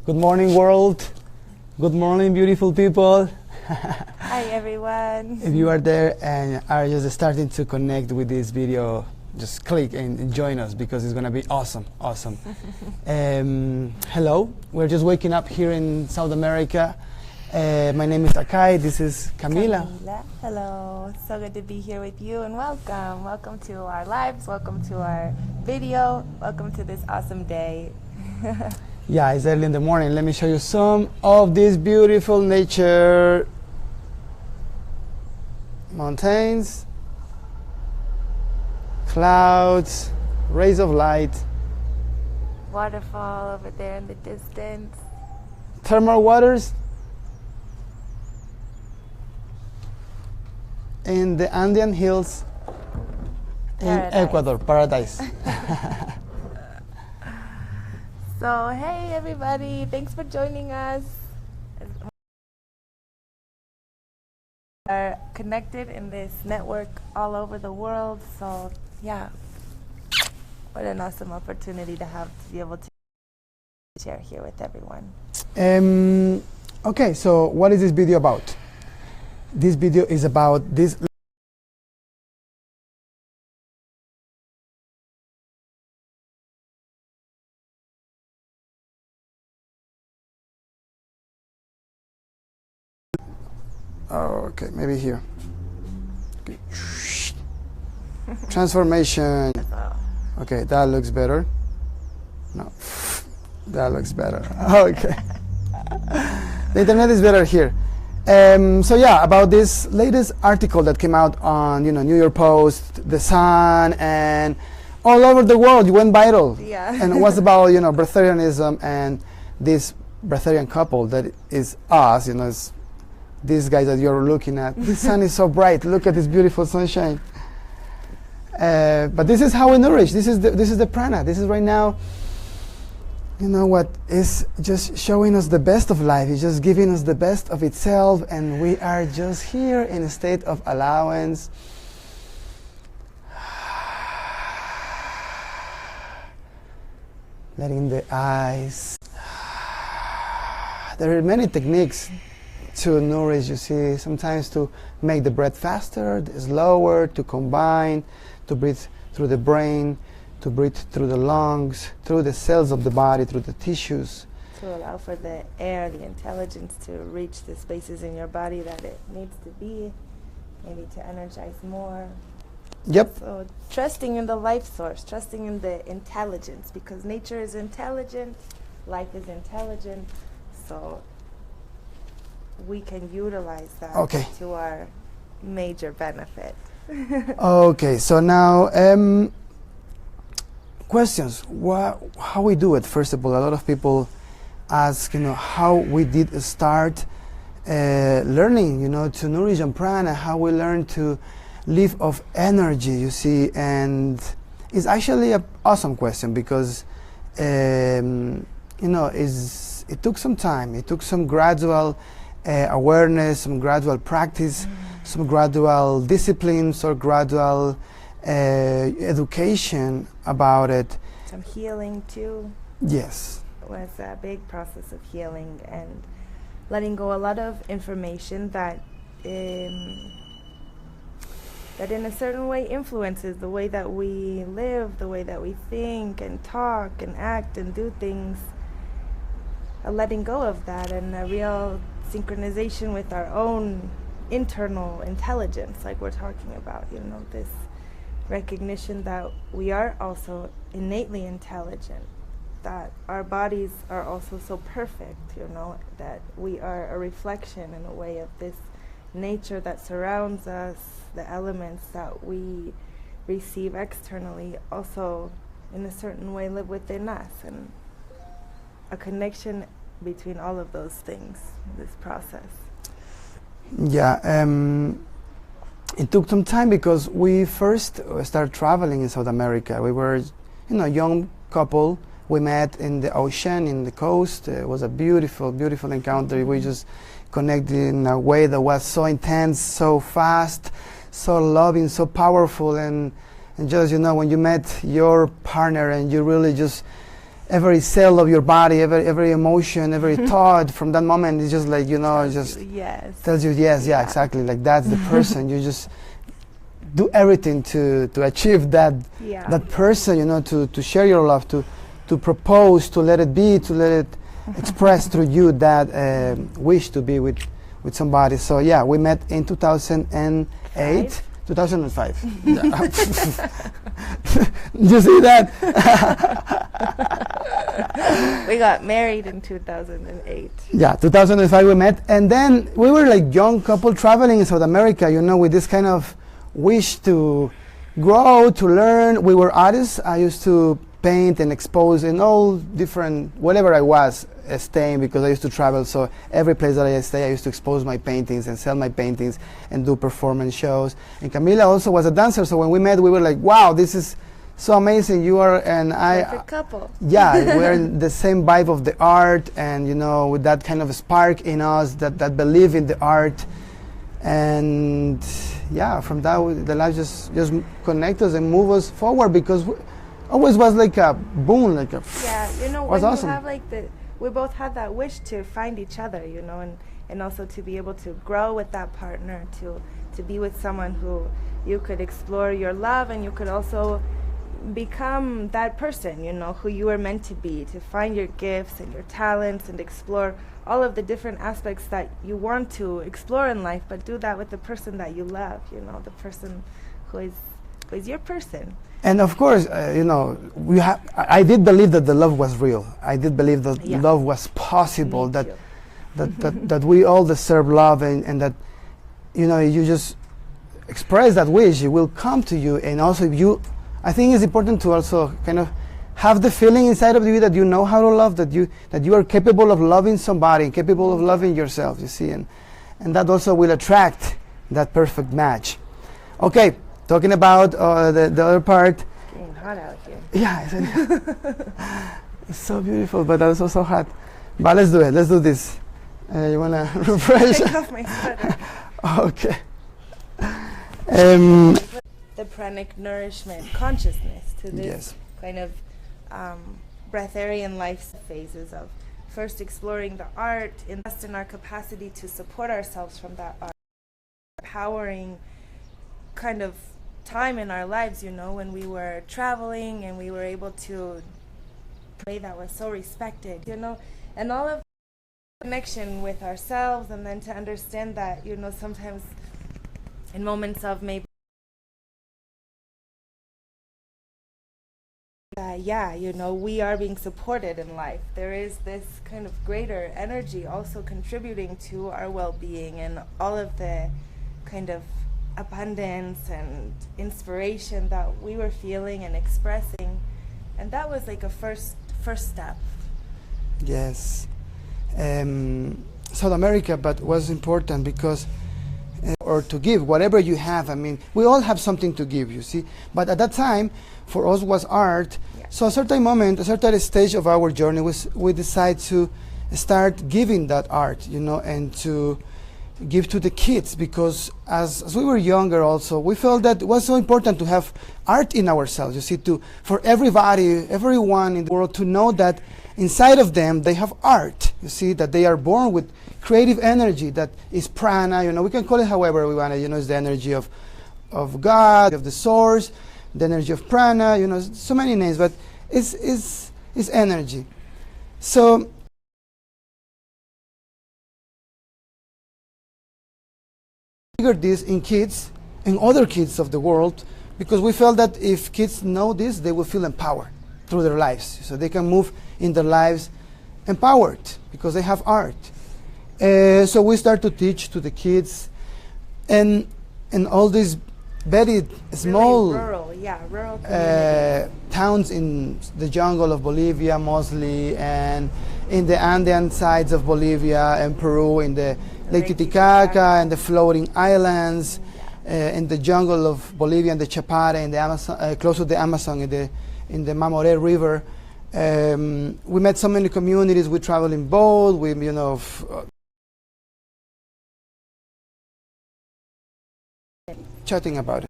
Good morning, world. Good morning, beautiful people. Hi, everyone. If you are there and are just starting to connect with this video, just click and join us because it's going to be awesome. Hello. We're just waking up here in South America. My name is Akahi. This is Camila. Hello. So good to be here with you, and welcome. Welcome to our lives. Welcome to our video. Welcome to this awesome day. Yeah, it's early in the morning. Let me show you some of this beautiful nature. Mountains, clouds, rays of light. Waterfall over there in the distance. Thermal waters. In the Andean hills in Ecuador, paradise. So, hey everybody, thanks for joining us. We are connected in this network all over the world, so yeah, what an awesome opportunity to have to be able to share here with everyone. Okay, so what is this video about? This video is about this. Okay, maybe here. Okay. Transformation. Okay, that looks better. No, that looks better. Okay. The internet is better here. So yeah, about this latest article that came out on New York Post, The Sun, and all over the world. You went viral. Yeah. And it was about Breatharianism and this Breatharian couple that is us. It's these guys that you're looking at. The sun is so bright. Look at this beautiful sunshine. But this is how we nourish. This is the prana. This is right now. What is just showing us the best of life. It's just giving us the best of itself, and we are just here in a state of allowance. Letting the eyes. There are many techniques to nourish, you see, sometimes to make the breath faster, slower, to combine, to breathe through the brain, to breathe through the lungs, through the cells of the body, through the tissues. To allow for the air, the intelligence to reach the spaces in your body that it needs to be, maybe to energize more. Yep. So trusting in the life source, trusting in the intelligence, because nature is intelligent, life is intelligent, so we can utilize that to our major benefit. Okay, so now questions. How we do it? First of all, a lot of people ask, how we did start learning, to nourish and prana, how we learn to live of energy, you see, and it's actually an awesome question because, it took some time, it took some gradual awareness, some gradual practice, some gradual discipline, some gradual education about it. Some healing too. Yes. It was a big process of healing and letting go a lot of information that in a certain way influences the way that we live, the way that we think and talk and act and do things. A letting go of that and a real synchronization with our own internal intelligence, like we're talking about, this recognition that we are also innately intelligent, that our bodies are also so perfect, that we are a reflection in a way of this nature that surrounds us, the elements that we receive externally also in a certain way live within us, and a connection between all of those things, this process. Yeah, it took some time because we first started traveling in South America. We were, a young couple. We met in the ocean, in the coast. It was a beautiful, beautiful encounter. We just connected in a way that was so intense, so fast, so loving, so powerful, and just, when you met your partner and you really just every cell of your body, every emotion, every thought from that moment is just like, you know, it just Yes. tells you yes, yeah, exactly, like that's the person. You just do everything to achieve that that person, you know, to share your love, to propose, to let it be, to let it express through you that wish to be with somebody. So yeah, we met in 2008. 2005. You see that? We got married in 2008. Yeah, 2005 we met, and then we were like young couple traveling in South America, you know, with this kind of wish to grow, to learn. We were artists. I used to paint and expose in all different, whatever I was staying, because I used to travel. So every place that I stay, I used to expose my paintings and sell my paintings and do performance shows. And Camila also was a dancer. So when we met, we were like, wow, this is so amazing. You are and I. Perfect couple. Yeah, we're in the same vibe of the art, and you know, with that kind of spark in us, that believe in the art. And yeah, from that, the life just connect us and move us forward, because always was like a boom, like a you know, was when awesome. you have like we both had that wish to find each other, you know, and also to be able to grow with that partner, to be with someone who you could explore your love, and you could also become that person, you know, who you were meant to be, to find your gifts and your talents and explore all of the different aspects that you want to explore in life, but do that with the person that you love, you know, the person who is your person. And of course, you know, I did believe that the love was real. I did believe that love was possible, that we all deserve love, and that, you know, you just express that wish, it will come to you. And also, I think it's important to also kind of have the feeling inside of you that you know how to love, that you are capable of loving somebody, capable of loving yourself, you see, and that also will attract that perfect match. Okay, talking about the other part. It's getting hot out here. Yeah, it's so beautiful, but also so hot. But let's do it. Let's do this. You wanna refresh? Take off my sweater. Okay. The pranic nourishment consciousness to this kind of breatharian life phases of first exploring the art, invest in our capacity to support ourselves from that art, empowering kind of time in our lives, you know, when we were traveling and we were able to play that was so respected, you know, and all of the connection with ourselves, and then to understand that, you know, sometimes in moments of maybe you know, we are being supported in life. There is this kind of greater energy also contributing to our well-being and all of the kind of abundance and inspiration that we were feeling and expressing. And that was like a first step. Yes. South America, but was important because or to give whatever you have. I mean, we all have something to give, you see. But at that time, for us was art. So a certain moment, a certain stage of our journey, we decide to start giving that art, you know, and to give to the kids, because as we were younger also, we felt that it was so important to have art in ourselves, you see, for everybody, everyone in the world to know that inside of them they have art, you see, that they are born with creative energy that is prana, you know, we can call it however we want it, you know, it's the energy of God, of the source, the energy of prana, you know, so many names, but it's energy. So figured this in kids and other kids of the world, because we felt that if kids know this, they will feel empowered through their lives, so they can move in their lives empowered because they have art. So we start to teach to the kids, and all these very small rural towns in the jungle of Bolivia mostly, and in the Andean sides of Bolivia and Peru, in the Lake Titicaca and the floating islands, in the jungle of Bolivia and the Chapare, in the Amazon, close to the Amazon, in the Mamoré River. We met so many communities. We traveled in boat. We, you know, chatting about it.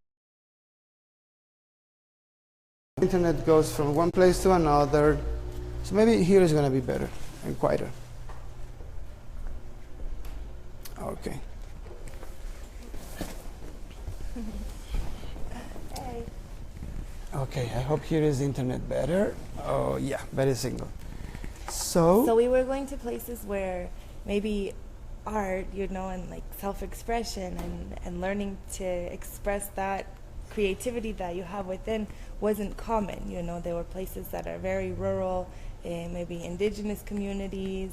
Internet goes from one place to another. So maybe here is going to be better and quieter. Okay. Hey. Okay, I hope here is internet better. Oh yeah, better signal. So we were going to places where maybe art, and like self-expression and learning to express that creativity that you have within wasn't common. There were places that are very rural, maybe indigenous communities,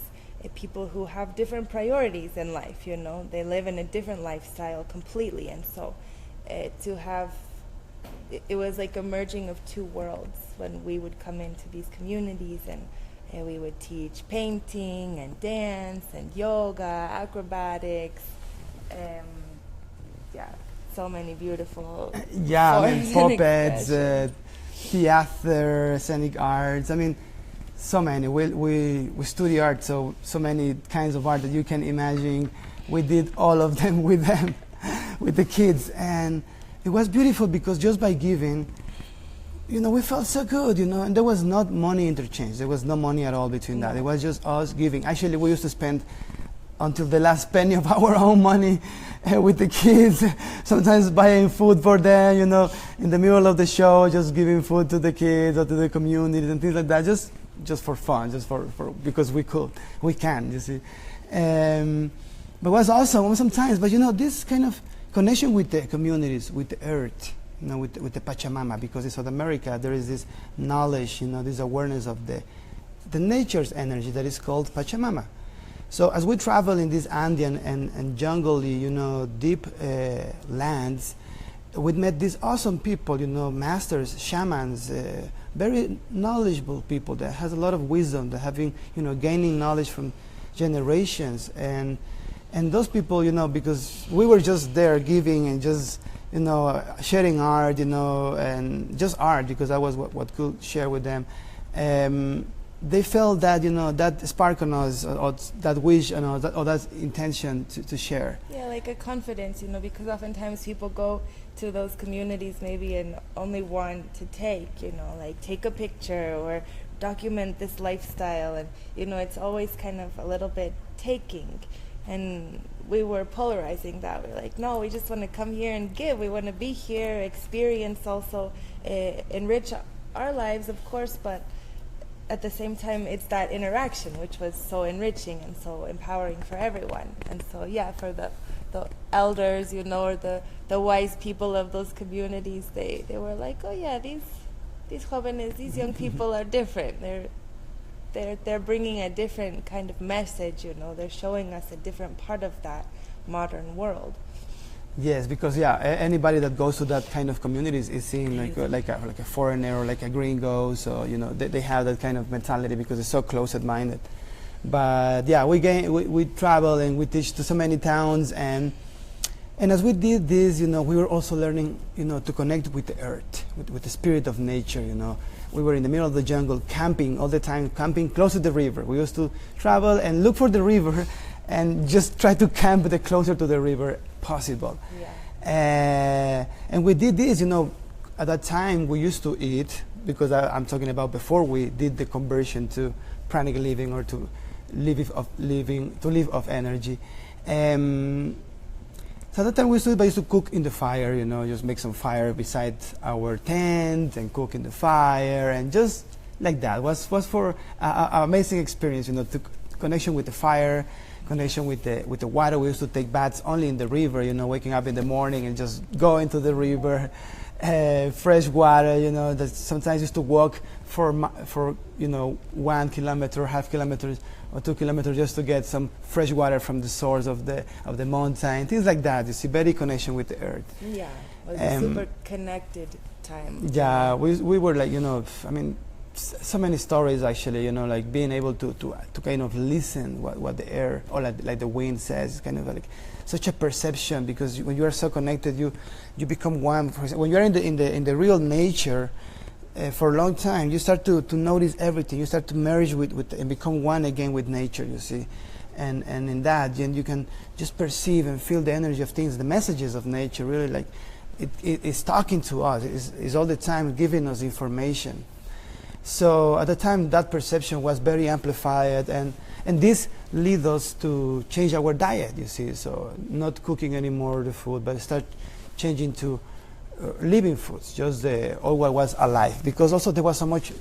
people who have different priorities in life. They live in a different lifestyle completely, and so to have it was like a merging of two worlds when we would come into these communities, and we would teach painting and dance and yoga, acrobatics, so many beautiful puppets, theater, scenic arts. I mean, so many. We study art, so many kinds of art that you can imagine. We did all of them with them, with the kids, and it was beautiful because just by giving, we felt so good, and there was not money interchange. There was no money at all between that. It was just us giving. Actually, we used to spend until the last penny of our own money with the kids, sometimes buying food for them, in the middle of the show, just giving food to the kids or to the community and things like that, just for fun, just for because we can, you see. But it was awesome sometimes, but this kind of connection with the communities, with the earth, with the Pachamama, because in South America there is this knowledge, this awareness of the nature's energy that is called Pachamama. So as we travel in these Andean and jungly, deep lands, we met these awesome people, masters, shamans, very knowledgeable people that has a lot of wisdom, that having, gaining knowledge from generations. And those people, because we were just there giving and just, sharing art, and just art, because that was what could share with them. They felt that, that spark on us, or that wish, or that intention to share. Yeah, like a confidence, because oftentimes people go to those communities maybe and only want to take, like take a picture or document this lifestyle. And, it's always kind of a little bit taking. And we were polarizing that. We're like, no, we just want to come here and give. We want to be here, experience also, enrich our lives, of course, but at the same time, it's that interaction which was so enriching and so empowering for everyone. And so, for the elders, or the wise people of those communities, they were like, oh yeah, these jóvenes, these young people are different. They're bringing a different kind of message. They're showing us a different part of that modern world. Yes, because anybody that goes to that kind of communities is seen like a foreigner or like a gringo. So they have that kind of mentality because they're so close-minded. But we travel and we teach to so many towns, and as we did this, we were also learning, to connect with the earth, with the spirit of nature. We were in the middle of the jungle, camping all the time, camping close to the river. We used to travel and look for the river, and just try to camp the closer to the river possible. Yeah. And we did this, at that time we used to eat, because I'm talking about before we did the conversion to pranic living, or to live off energy. So at that time we used to cook in the fire, just make some fire beside our tent and cook in the fire, and just like that. Was for an amazing experience, to connection with the fire, connection with the water. We used to take baths only in the river, waking up in the morning and just go into the river, fresh water, that sometimes used to walk for 1 kilometer, half kilometers, or 2 kilometers just to get some fresh water from the source of the mountain, things like that. You see, very connection with the earth. Yeah, it was a super connected time. Yeah, we were like, so many stories actually, like being able to kind of listen what the air or like the wind says, kind of like such a perception, because when you are so connected, you become one. For example, when you are in the real nature for a long time, you start to notice everything. You start to merge with and become one again with nature, you see. And in that, you can just perceive and feel the energy of things, the messages of nature, really, like it's talking to us. It's all the time giving us information. So at the time, that perception was very amplified, and this led us to change our diet, you see. So not cooking anymore the food, but start changing to living foods, just all what was alive. Because also there was so much,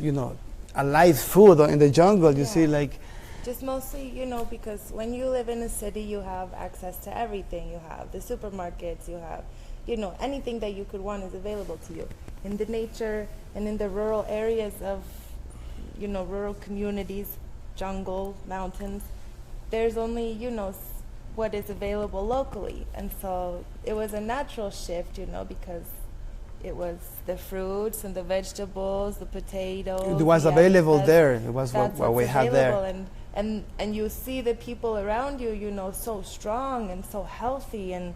alive food in the jungle, you see, like. Just mostly, because when you live in a city, you have access to everything. You have the supermarkets, you have, anything that you could want is available to you. In the nature and in the rural areas of, rural communities, jungle, mountains, there's only, what is available locally. And so it was a natural shift, because it was the fruits and the vegetables, the potatoes. It was available there. It was what we had there. And you see the people around you, so strong and so healthy, and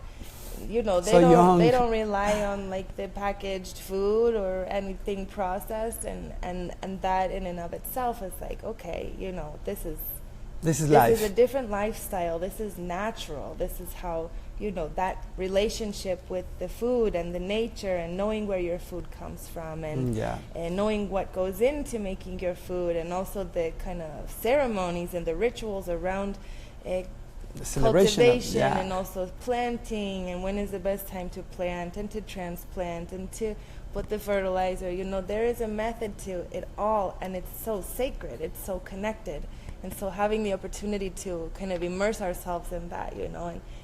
they don't rely on like the packaged food or anything processed, and that in and of itself is like, okay, this is life. This is a different lifestyle. This is natural. This is how, that relationship with the food and the nature, and knowing where your food comes from, and knowing what goes into making your food, and also the kind of ceremonies and the rituals around the cultivation and also planting, and when is the best time to plant and to transplant and to put the fertilizer. There is a method to it all, and it's so sacred. It's so connected. And so having the opportunity to kind of immerse ourselves in that,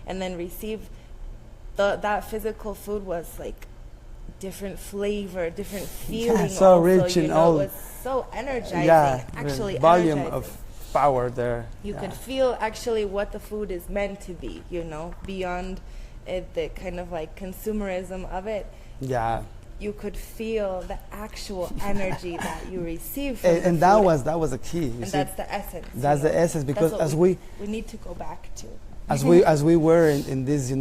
and then receive that physical food was like different flavor, different feeling. So also, rich and all. It was so energizing. Actually, volume energizing. of power there. You could feel actually what the food is meant to be. Beyond the kind of like consumerism of it. Yeah. You could feel the actual energy that you receive from and that was the key. That's the essence. That's the essence, because as we need to go back to. As we were in this,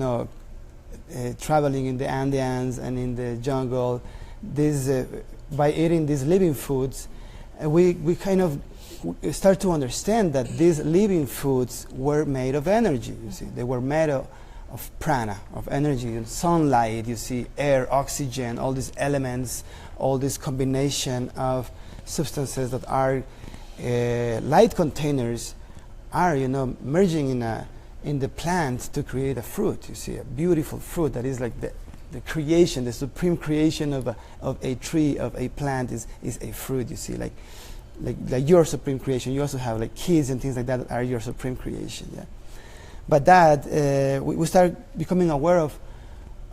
traveling in the Andes and in the jungle, by eating these living foods, we kind of start to understand that these living foods were made of energy. You see, they were made of prana, of energy, and sunlight, you see, air, oxygen, all these elements, all this combination of substances that are light containers are, merging in the plant to create a fruit. You see, a beautiful fruit that is like the creation, the supreme creation of a tree, of a plant is a fruit. You see, like your supreme creation. You also have like kids and things like that are your supreme creation. Yeah. But that, we start becoming aware of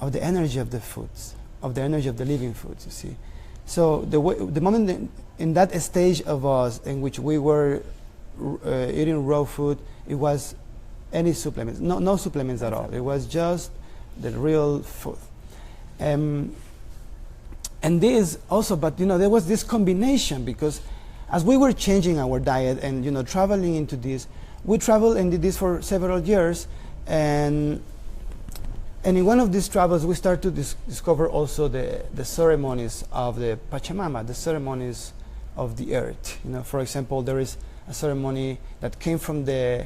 the energy of the foods, of the energy of the living foods, you see. So the moment in that stage of us in which we were eating raw food, it was any supplements, no supplements at all. It was just the real food. And this also, but there was this combination, because as we were changing our diet and traveling into this, we traveled and did this for several years, and in one of these travels we started to discover also the ceremonies of the Pachamama, the ceremonies of the earth. For example, there is a ceremony that came from the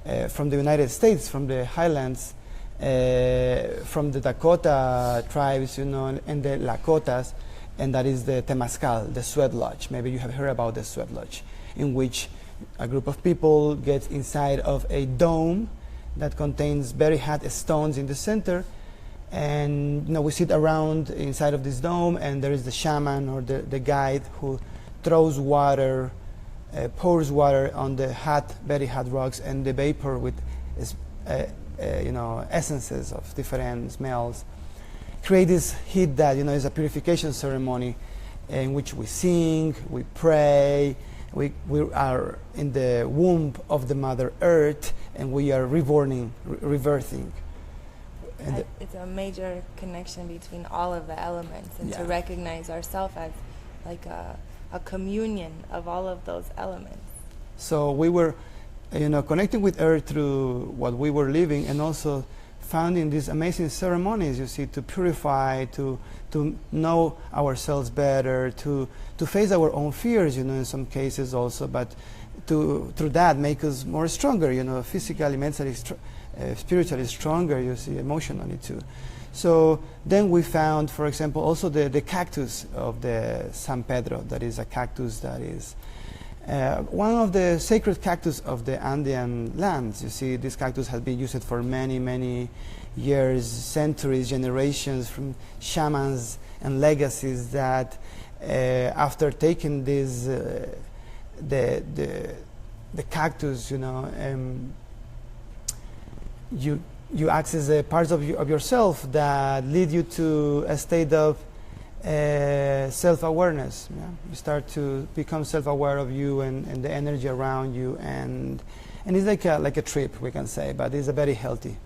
United States, from the highlands, from the Dakota tribes, and the Lakotas, and that is the Temazcal, the sweat lodge. Maybe you have heard about the sweat lodge, in which a group of people gets inside of a dome that contains very hot stones in the center, and we sit around inside of this dome, and there is the shaman or the guide who throws water, pours water on the very hot rocks, and the vapor with essences of different smells create this heat that is a purification ceremony in which we sing, we pray. We are in the womb of the Mother Earth, and we are rebirthing. It's a major connection between all of the elements, and to recognize ourselves as like a communion of all of those elements. So we were, connecting with Earth through what we were living, and also founding these amazing ceremonies, you see, to purify, to know ourselves better, to face our own fears, in some cases also, but through that make us more stronger, physically, mentally, spiritually stronger, you see, emotionally too. So then we found, for example, also the cactus of the San Pedro. That is a cactus that is one of the sacred cactus of the Andean lands. You see, this cactus has been used for many, many years, centuries, generations, from shamans and legacies that after taking this, the cactus, you access parts of yourself that lead you to a state of self-awareness. Yeah? You start to become self-aware of you and the energy around you, and it's like a trip, we can say, but it's a very healthy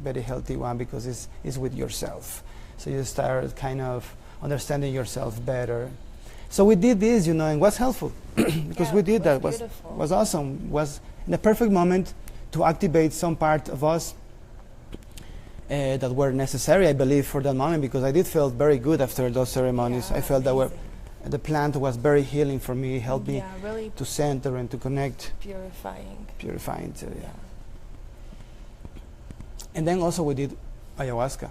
one, because it's with yourself. So you start kind of understanding yourself better. So we did this, and it was helpful because we did that. Was awesome. Was in the perfect moment to activate some part of us that were necessary, I believe, for that moment, because I did feel very good after those ceremonies. I felt that the plant was very healing for me, helped me really to center and to connect. Purifying too, yeah. And then also we did ayahuasca.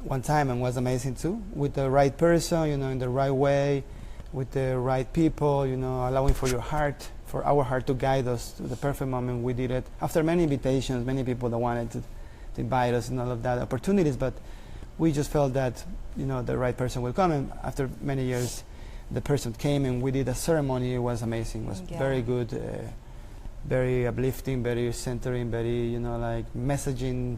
One time, and was amazing too, with the right person, in the right way, with the right people, allowing for our heart to guide us to the perfect moment. We did it after many invitations, many people that wanted to invite us and all of that opportunities, but we just felt that the right person will come, and after many years the person came and we did a ceremony. It was amazing. It was very good, very uplifting, very centering, very messaging,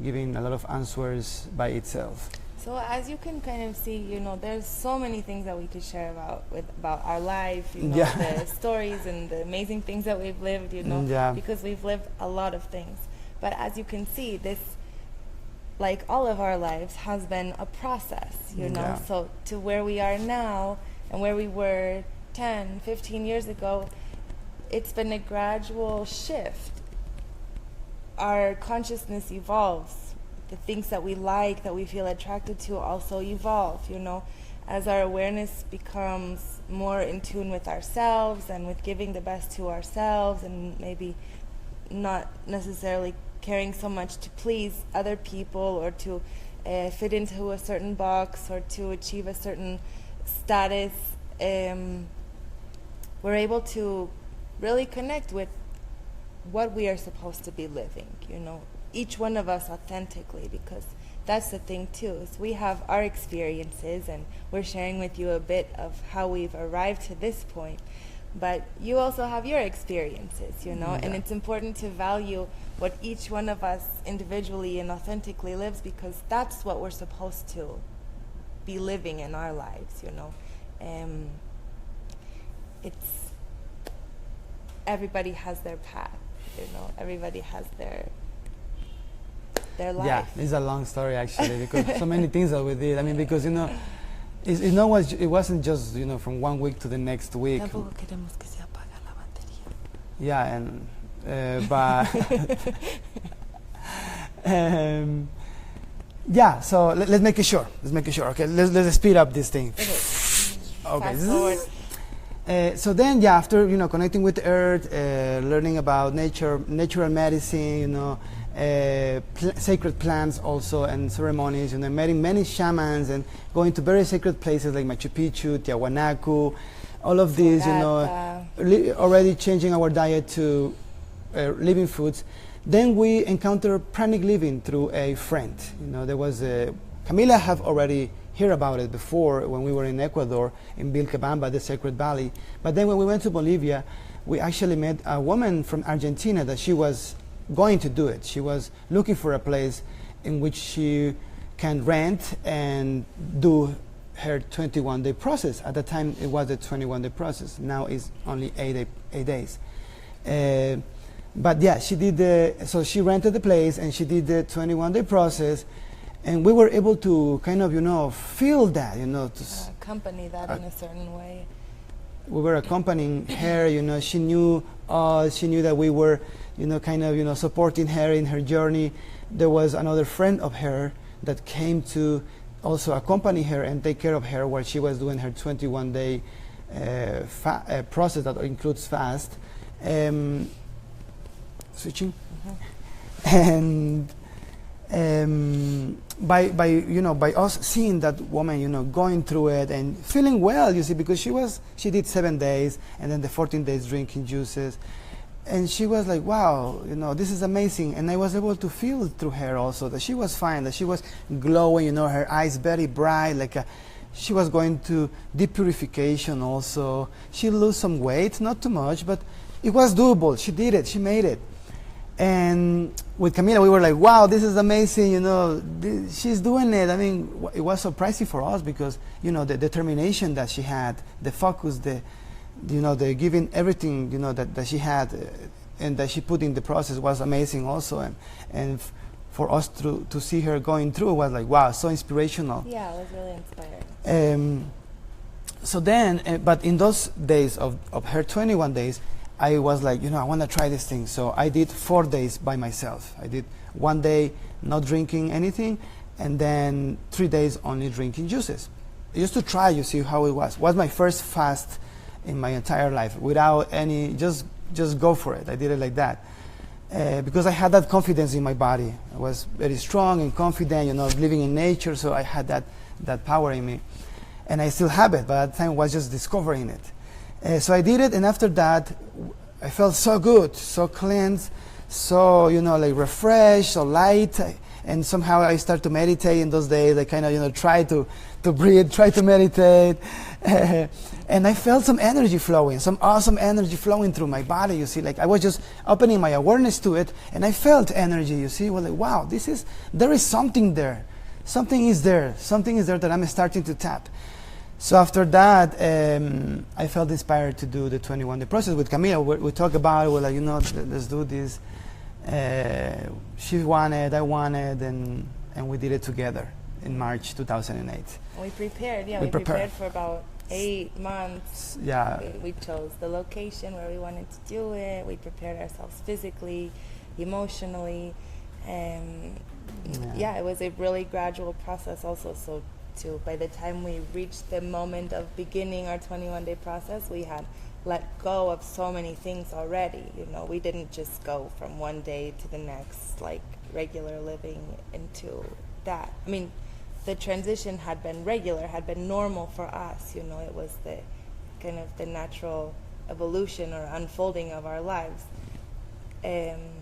giving a lot of answers by itself. So as you can kind of see, there's so many things that we could share about our life, the stories and the amazing things that we've lived, because we've lived a lot of things. But as you can see, this, like all of our lives, has been a process, So to where we are now and where we were 10, 15 years ago, it's been a gradual shift. Our consciousness evolves. The things that we like, that we feel attracted to, also evolve, as our awareness becomes more in tune with ourselves and with giving the best to ourselves, and maybe not necessarily caring so much to please other people or to fit into a certain box or to achieve a certain status. We're able to really connect with what we are supposed to be living, each one of us authentically, because that's the thing too, is we have our experiences and we're sharing with you a bit of how we've arrived to this point, but you also have your experiences, and it's important to value what each one of us individually and authentically lives, because that's what we're supposed to be living in our lives, it's everybody has their path, everybody has their life. Yeah, it's a long story actually, because so many things that we did. I mean, because it wasn't just from one week to the next week. Yeah, and but yeah. So let's make it short. Okay, let's speed up this thing. Okay. Fast forward. So then, after connecting with the earth, learning about natural medicine, sacred plants also, and ceremonies, meeting many shamans and going to very sacred places like Machu Picchu, Tiahuanaco, all of these, already changing our diet to living foods. Then we encounter pranic living through a friend. There was Camila have already heard about it before when we were in Ecuador, in Vilcabamba, the Sacred Valley. But then when we went to Bolivia, we actually met a woman from Argentina that she was going to do it. She was looking for a place in which she can rent and do her 21-day process. At the time, it was a 21-day process. Now it's only 8 days. But yeah, she did so she rented the place and she did the 21-day process. And we were able to kind of, feel that, to accompany that in a certain way. We were accompanying her, she knew us, she knew that we were, supporting her in her journey. There was another friend of her that came to also accompany her and take care of her while she was doing her 21-day process that includes fast. Switching. And by us seeing that woman, going through it and feeling well, you see, because she did 7 days and then the 14 days drinking juices, and she was like, wow, this is amazing. And I was able to feel through her also that she was fine, that she was glowing, her eyes very bright, she was going to deep purification also. She lost some weight, not too much, but it was doable. She did it. She made it. And with Camila, we were like, wow, this is amazing, she's doing it. I mean, it was surprising for us because, the determination that she had, the focus, the giving everything, that she had and that she put in the process was amazing also. And for us to see her going through was like, wow, so inspirational. Yeah, I was really inspired. So then, but in those days of her 21 days, I was like, I want to try this thing. So I did 4 days by myself. I did 1 day not drinking anything, and then 3 days only drinking juices. Just to try, you see how it was. It was my first fast in my entire life without any, just go for it. I did it like that. Because I had that confidence in my body. I was very strong and confident, living in nature, so I had that power in me. And I still have it, but at the time I was just discovering it. So I did it, and after that, I felt so good, so cleansed, so, refreshed, so light. And somehow I started to meditate in those days. I kind of, try to breathe, try to meditate. And I felt some energy flowing, some awesome energy flowing through my body, you see. I was just opening my awareness to it, and I felt energy, you see. Well, wow, there is something there. Something is there that I'm starting to tap. So after that, I felt inspired to do the 21-day process with Camila. We talked about it. We're like, let's do this. She wanted, I wanted, and we did it together in March 2008. We prepared, we prepared for about 8 months. Yeah. We chose the location where we wanted to do it. We prepared ourselves physically, emotionally, and it was a really gradual process also. So by the time we reached the moment of beginning our 21-day process, we had let go of so many things already. We didn't just go from one day to the next, like regular living into that. I mean, the transition had been regular, had been normal for us. It was the kind of the natural evolution or unfolding of our lives. And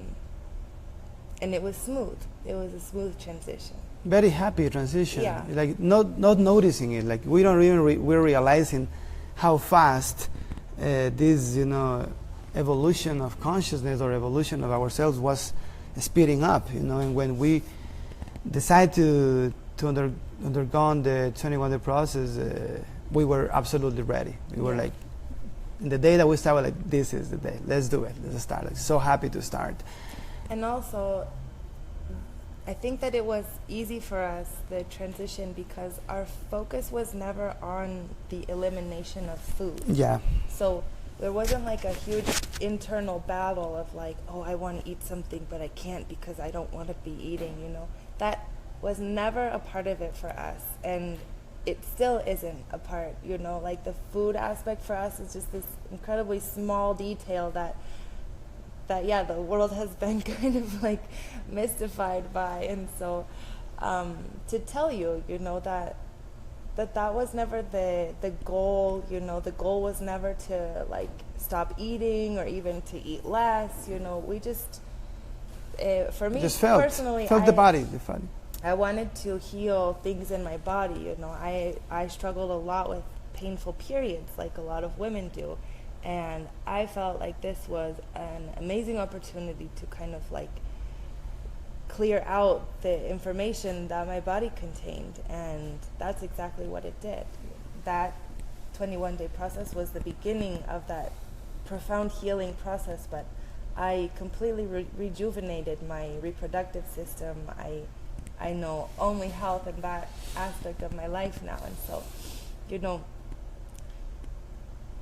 it was smooth. It was a smooth transition. Very happy transition. Yeah. Like not noticing it. Like we don't even we're realizing how fast this evolution of consciousness or evolution of ourselves was speeding up. And when we decide to undergo the 21-day process, we were absolutely ready. We were like, in the day that we started, like, this is the day. Let's do it. Let's start. Like, so happy to start. And also, I think that it was easy for us, the transition, because our focus was never on the elimination of food. Yeah. So there wasn't like a huge internal battle of like, oh, I want to eat something, but I can't because I don't want to be eating, That was never a part of it for us. And it still isn't a part, Like the food aspect for us is just this incredibly small detail that the world has been kind of like mystified by. And so to tell you, that was never the goal. The goal was never to like stop eating or even to eat less. We just, for me just personally, felt the body. I wanted to heal things in my body. I struggled a lot with painful periods, like a lot of women do. And I felt like this was an amazing opportunity to kind of like clear out the information that my body contained. And that's exactly what it did. That 21-day process was the beginning of that profound healing process, but I completely rejuvenated my reproductive system. I know only health in that aspect of my life now. And so,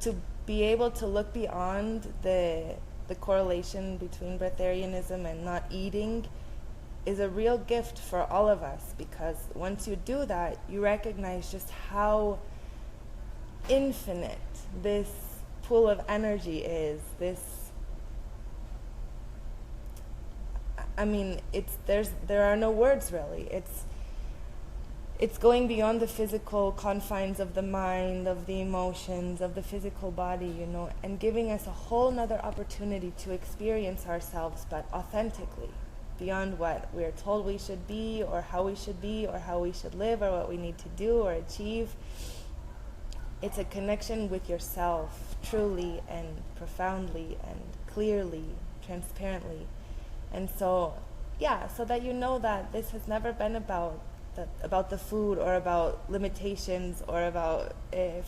to be able to look beyond the correlation between breatharianism and not eating is a real gift for all of us, because once you do that, you recognize just how infinite this pool of energy is, I mean, there are no words really. It's going beyond the physical confines of the mind, of the emotions, of the physical body, you know, and giving us a whole nother opportunity to experience ourselves, but authentically, beyond what we're told we should be, or how we should be, or how we should live, or what we need to do or achieve. It's a connection with yourself, truly and profoundly and clearly, transparently. And so, yeah, so that you know that this has never been about the food, or about limitations, or about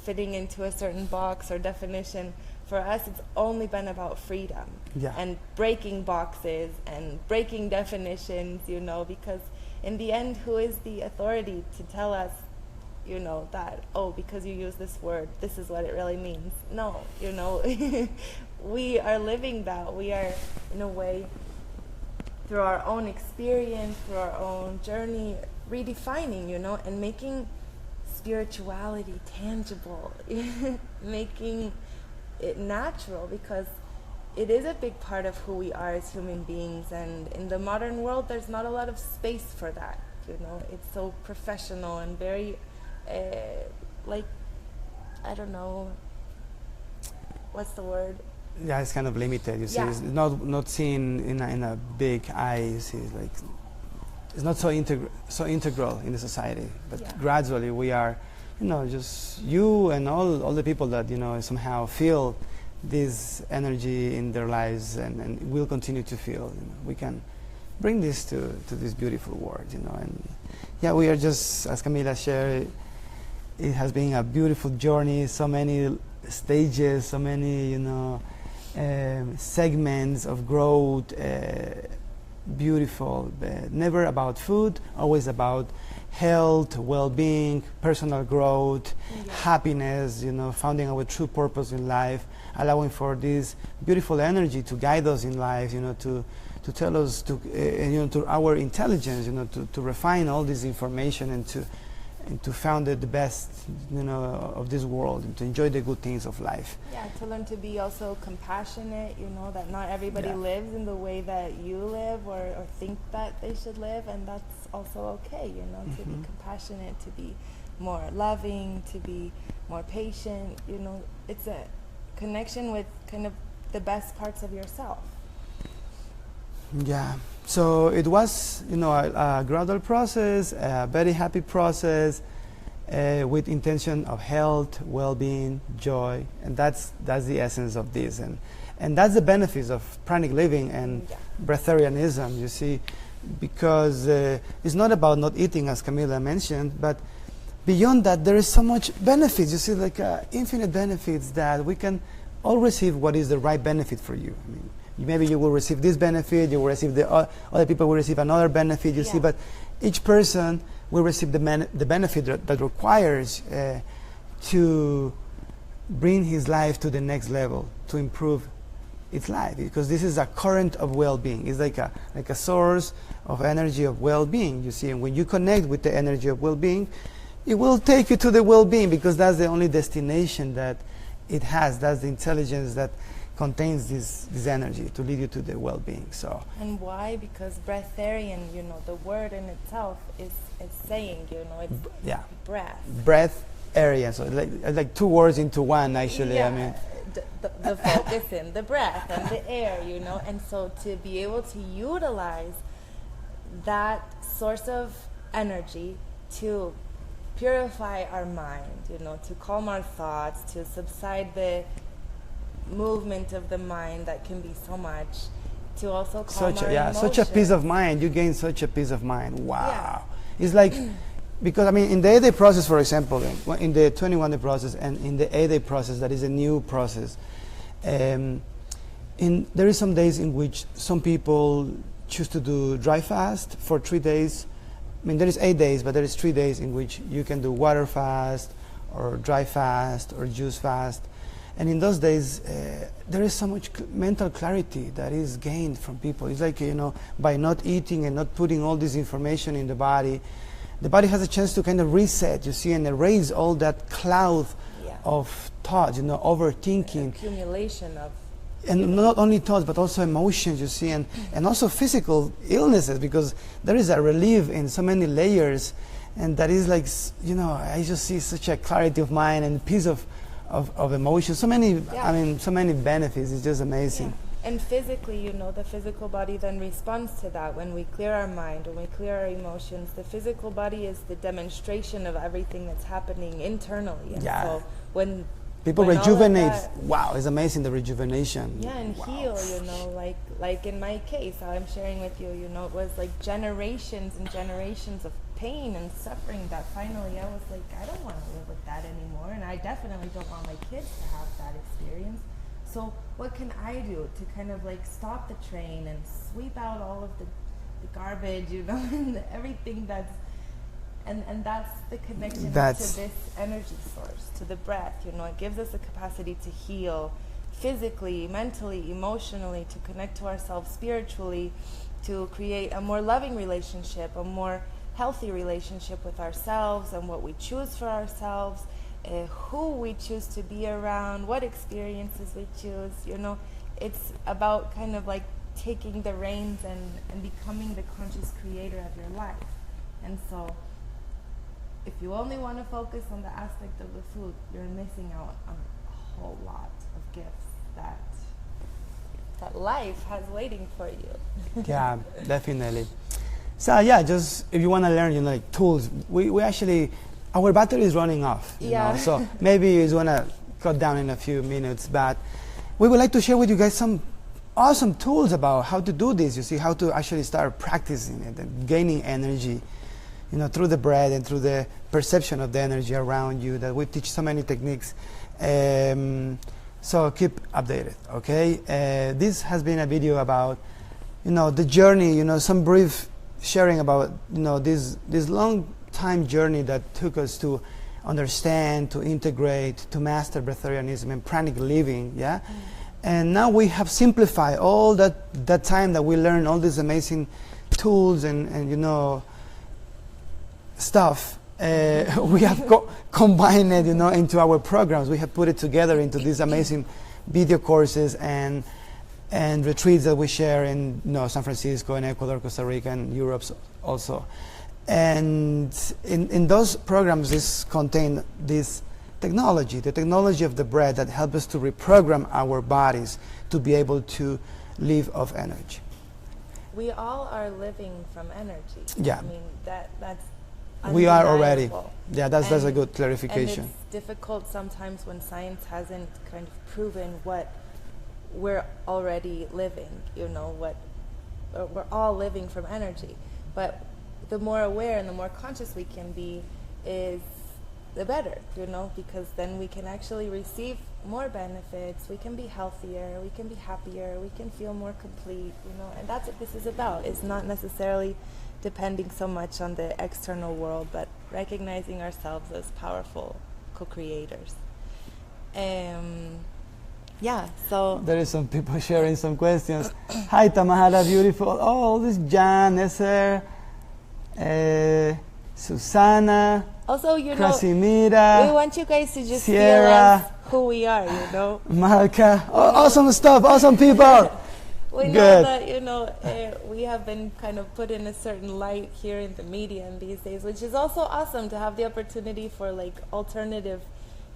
fitting into a certain box or definition. For us, it's only been about freedom, and breaking boxes and breaking definitions, you know, because in the end, who is the authority to tell us, you know, that, oh, because you use this word, this is what it really means? No, you know, we are living that. We are, in a way, through our own experience, through our own journey, redefining, you know, and making spirituality tangible, making it natural, because it is a big part of who we are as human beings. And in the modern world, there's not a lot of space for that, you know. It's so professional and very, like, I don't know, what's the word? Yeah, it's kind of limited. You see, it's not seen in a big eye. You see, it's like it's not so integral in the society. But gradually, we are, you know, just you and all the people that, you know, somehow feel this energy in their lives, and will continue to feel. You know, we can bring this to this beautiful world. You know, and yeah, we are just, as Camila shared, it has been a beautiful journey. So many stages, so many, you know, segments of growth, beautiful, never about food, always about health, well-being, personal growth, happiness, you know, finding our true purpose in life, allowing for this beautiful energy to guide us in life, you know, to tell us, you know, to our intelligence, you know, to refine all this information, and to found the best, you know, of this world, and to enjoy the good things of life. Yeah, to learn to be also compassionate, you know, that not everybody lives in the way that you live, or think that they should live, and that's also okay, you know, to be compassionate, to be more loving, to be more patient, you know. It's a connection with kind of the best parts of yourself. Yeah, so it was, you know, a gradual process, a very happy process, with intention of health, well-being, joy, and that's the essence of this, and that's the benefits of pranic living and breatharianism, you see, because it's not about not eating, as Camila mentioned, but beyond that, there is so much benefits, you see, like infinite benefits, that we can all receive what is the right benefit for you. I mean, maybe you will receive this benefit, you will receive other people will receive another benefit, you see, but each person will receive the benefit that requires to bring his life to the next level, to improve its life, because this is a current of well-being. It's like a source of energy of well-being, you see, and when you connect with the energy of well-being, it will take you to the well-being, because that's the only destination that it has. That's the intelligence that contains this energy to lead you to the well-being. So. And why? Because breatharian, you know, the word in itself is saying, you know, it's breath. Breatharian. So like two words into one, actually. Yeah. I mean, the focus in the breath and the air, you know, and so to be able to utilize that source of energy to purify our mind, you know, to calm our thoughts, to subside the movement of the mind that can be so much, to also calm our emotions. Such a peace of mind. You gain such a peace of mind. Wow. It's like, because I mean, in the 8-day process, for example, in the 21-day process and in the 8-day process, that is a new process, there is some days in which some people choose to do dry fast for 3 days. I mean, there is 8 days, but there is 3 days in which you can do water fast or dry fast or juice fast. And in those days, there is so much mental clarity that is gained from people. It's like, you know, by not eating and not putting all this information in the body has a chance to kind of reset, you see, and erase all that cloud of thoughts, you know, overthinking. Accumulation of, And not only thoughts, but also emotions, you see, and also physical illnesses, because there is a relief in so many layers, and that is like, you know, I just see such a clarity of mind and peace of emotion. So many, I mean, so many benefits. It's just amazing. And physically, you know, the physical body then responds to that. When we clear our mind, when we clear our emotions, the physical body is the demonstration of everything that's happening internally. And so when people rejuvenate, wow, it's amazing, the rejuvenation. Yeah, and heal, you know, like in my case, how I'm sharing with you, you know, it was like generations and generations of pain and suffering that finally I was like, I don't want to live with that anymore, and I definitely don't want my kids to have that experience. So what can I do to kind of like stop the train and sweep out all of the garbage, you know, and everything that's, and that's the connection to this energy source, to the breath, you know. It gives us the capacity to heal physically, mentally, emotionally, to connect to ourselves spiritually, to create a more loving relationship, a more healthy relationship with ourselves and what we choose for ourselves, who we choose to be around, what experiences we choose, you know. It's about kind of like taking the reins and becoming the conscious creator of your life. And so if you only want to focus on the aspect of the food, you're missing out on a whole lot of gifts that life has waiting for you. Yeah, definitely. So yeah, just if you want to learn, you know, like tools, we actually, our battery is running off, you know, so maybe you just want to cut down in a few minutes, but we would like to share with you guys some awesome tools about how to do this, you see, how to actually start practicing it and gaining energy, you know, through the breath and through the perception of the energy around you, that we teach so many techniques. So keep updated, okay? This has been a video about, you know, the journey, you know, some brief sharing about, you know, this long time journey that took us to understand, to integrate, to master Breatharianism and Pranic living, yeah? And now we have simplified all that time that we learned all these amazing tools and you know, stuff. We have combined it, you know, into our programs. We have put it together into these amazing video courses and retreats that we share in, you know, San Francisco and Ecuador, Costa Rica, and Europe also. And in those programs, this contain this technology, the technology of the breath that helps us to reprogram our bodies to be able to live off energy. We all are living from energy. Yeah. I mean, that's we are already. undeniable. Yeah, that's a good clarification. And it's difficult sometimes when science hasn't kind of proven what we're already living, you know, we're all living from energy. But the more aware and the more conscious we can be is the better, you know, because then we can actually receive more benefits, we can be healthier, we can be happier, we can feel more complete, you know, and that's what this is about. It's not necessarily depending so much on the external world, but recognizing ourselves as powerful co-creators. Yeah, so there is some people sharing some questions. Hi Tamara, beautiful. Oh, this Jan, Esther, Susana. Also, you Krasimira, know, we want you guys to just Sierra, feel us who we are, you know. Malka, awesome stuff, awesome people. We know that, you know, we have been kind of put in a certain light here in the media in these days, which is also awesome to have the opportunity for like alternative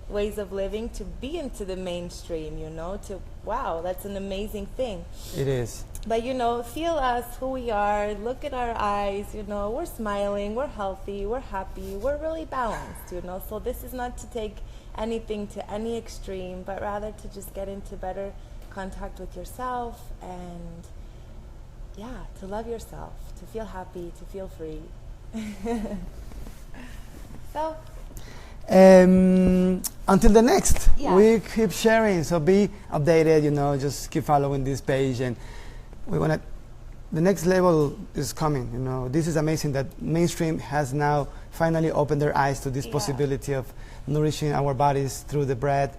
ways of living to be into the mainstream, you know, wow, that's an amazing thing. It is. But, you know, feel us, who we are, look at our eyes, you know, we're smiling, we're healthy, we're happy, we're really balanced, you know. So this is not to take anything to any extreme, but rather to just get into better contact with yourself and, yeah, to love yourself, to feel happy, to feel free. So until the next, we keep sharing, so be updated, you know, just keep following this page, and we want to, the next level is coming, you know. This is amazing that mainstream has now finally opened their eyes to this possibility of nourishing our bodies through the breath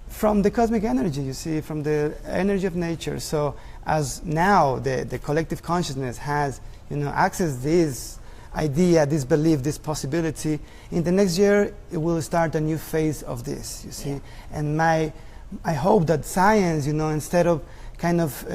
from the cosmic energy, you see, from the energy of nature. So as now the collective consciousness has, you know, access these idea, this belief, this possibility, in the next year it will start a new phase of this, you see. And I hope that science, instead of kind of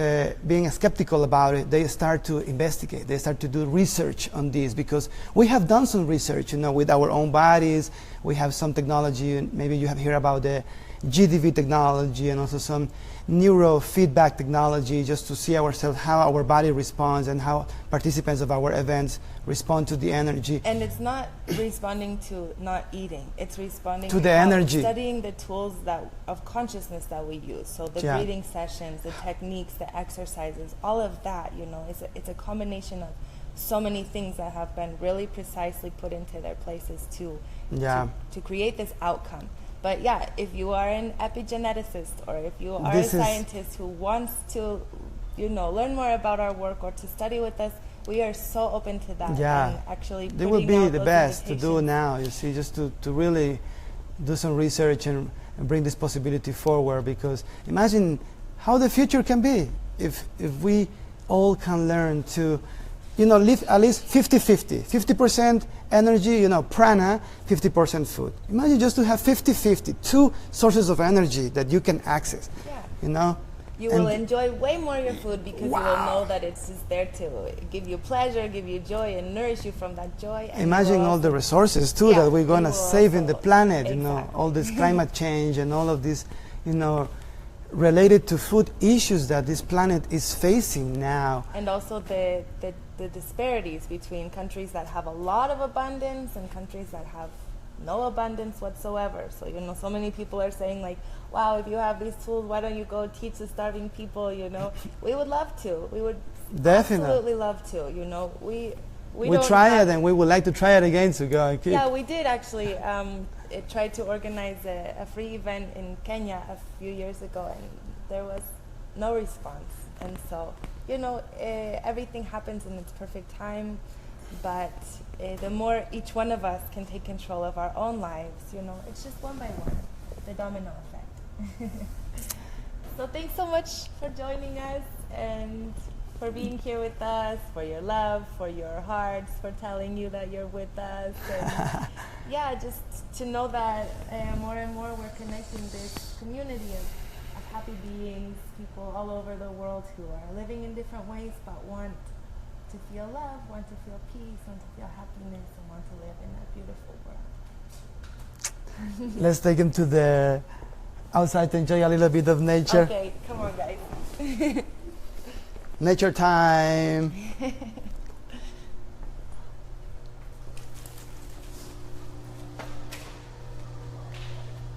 being skeptical about it, they start to investigate, they start to do research on this, because we have done some research, with our own bodies. We have some technology, and maybe you have heard about the GDV technology, and also some neurofeedback technology, just to see ourselves, how our body responds and how participants of our events respond to the energy. And it's not responding to not eating, it's responding to the energy. Studying the tools of consciousness that we use. So the breathing sessions, the techniques, the exercises, all of that, it's a combination of so many things that have been really precisely put into their places to create this outcome. But yeah, if you are an epigeneticist, or if you are a scientist who wants to, learn more about our work or to study with us, we are so open to that. Yeah, and actually they would be the best to do now, you see, just to really do some research and bring this possibility forward, because imagine how the future can be if we all can learn to live at least 50-50, 50% energy, prana, 50% food. Imagine just to have 50-50, two sources of energy that you can access. You will enjoy way more your food, because you will know that it's just there to give you pleasure, give you joy, and nourish you from that joy. And imagine all the resources too that we're going to save in the planet, all this climate change and all of this, related to food issues that this planet is facing now. And also the disparities between countries that have a lot of abundance and countries that have no abundance whatsoever. So, so many people are saying like, wow, if you have these tools, why don't you go teach the starving people, We would love to. We would absolutely love to, We try it, and we would like to try it again to go and keep. Yeah, we did actually. Tried to organize a free event in Kenya a few years ago, and there was no response. And so, everything happens in its perfect time, but the more each one of us can take control of our own lives, it's just one by one, the domino effect. So thanks so much for joining us, and for being here with us, for your love, for your hearts, for telling you that you're with us. And just to know that more and more we're connecting this community of happy beings, people all over the world who are living in different ways but want to feel love, want to feel peace, want to feel happiness, and want to live in a beautiful world. Let's take them to the outside to enjoy a little bit of nature. Okay, come on guys. Nature time.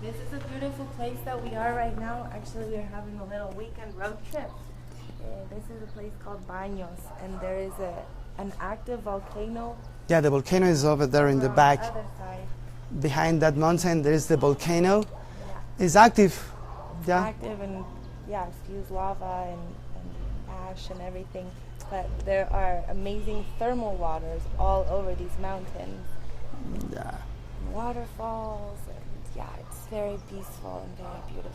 This is a beautiful place that we are right now. Actually, we are having a little weekend road trip. This is a place called Baños, and there is an active volcano. Yeah, the volcano is over there in the back. The other side. Behind that mountain, there is the volcano. Yeah. It's active. It's active, and it spews lava and ash and everything. But there are amazing thermal waters all over these mountains. Yeah. Waterfalls, and it's very peaceful and very beautiful.